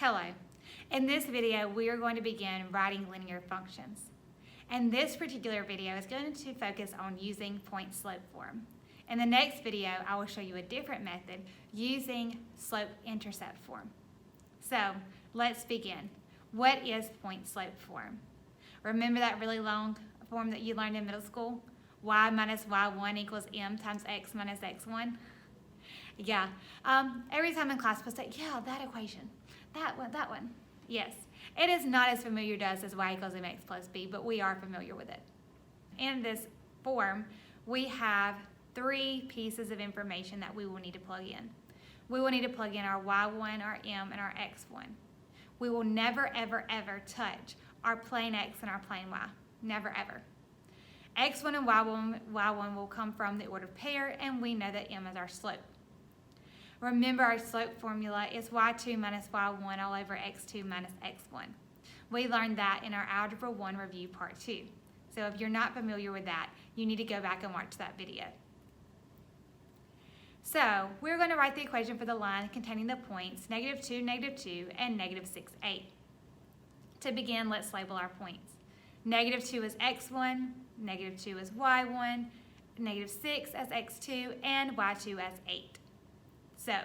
Hello. In this video, we are going to begin writing linear functions. And this particular video is going to focus on using point-slope form. In the next video, I will show you a different method using slope-intercept form. So, let's begin. What is point-slope form? Remember that really long form that you learned in middle school? Y minus y1 equals m times x minus x1? Yeah. Every time in class, we'll say, yeah, that equation. That one. Yes. It is not as familiar to us as y equals mx plus b, but we are familiar with it. In this form, we have three pieces of information that we will need to plug in. We will need to plug in our y1, our m, and our x1. We will never, ever, ever touch our plane x and our plane y. Never, ever. x1 and y1 will come from the ordered pair, and we know that m is our slope. Remember, our slope formula is y2 minus y1 all over x2 minus x1. We learned that in our Algebra 1 review part 2. So if you're not familiar with that, you need to go back and watch that video. So we're going to write the equation for the line containing the points -2, -2, and -6, 8. To begin, let's label our points. -2 is x1, -2 is y1, -6 as x2, and y2 as 8. So,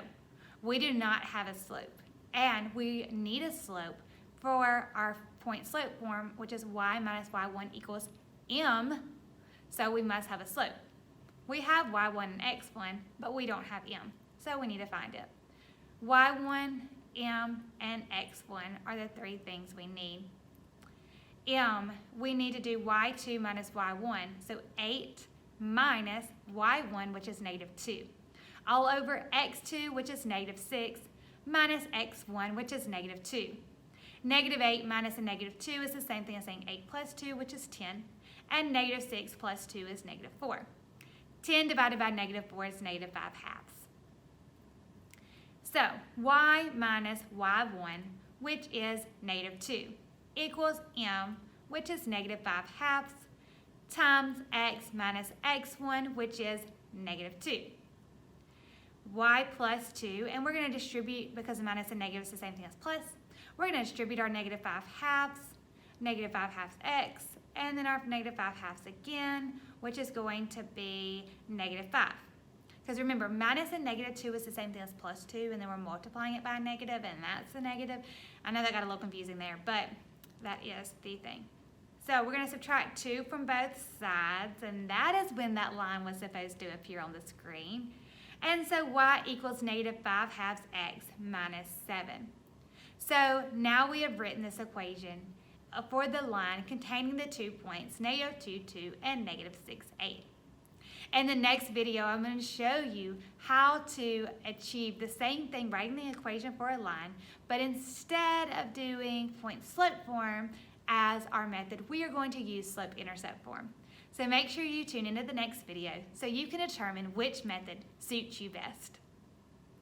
we do not have a slope, and we need a slope for our point-slope form, which is y minus y1 equals m, so we must have a slope. We have y1 and x1, but we don't have m, so we need to find it. y1, m, and x1 are the three things we need. M, we need to do y2 minus y1, so 8 minus y1, which is -2. All over x2, which is -6, minus x1, which is -2. -8 minus a -2 is the same thing as saying 8 plus 2, which is 10, and -6 plus 2 is -4. 10 divided by -4 is -5/2. So, y minus y1, which is -2, equals m, which is -5/2, times x minus x1, which is -2. Y plus 2, and we're going to distribute, because minus and negative is the same thing as plus, we're going to distribute our -5/2, -5/2 x, and then our -5/2 again, which is going to be -5. Because remember, minus and -2 is the same thing as plus 2, and then we're multiplying it by a negative, and that's a negative. I know that got a little confusing there, but that is the thing. So we're going to subtract 2 from both sides, and that is when that line was supposed to appear on the screen. And so y equals -5/2 x minus 7. So now we have written this equation for the line containing the 2 points, -2, 2, and -6, 8. In the next video, I'm going to show you how to achieve the same thing, writing the equation for a line, but instead of doing point-slope form as our method, we are going to use slope-intercept form. So make sure you tune into the next video so you can determine which method suits you best.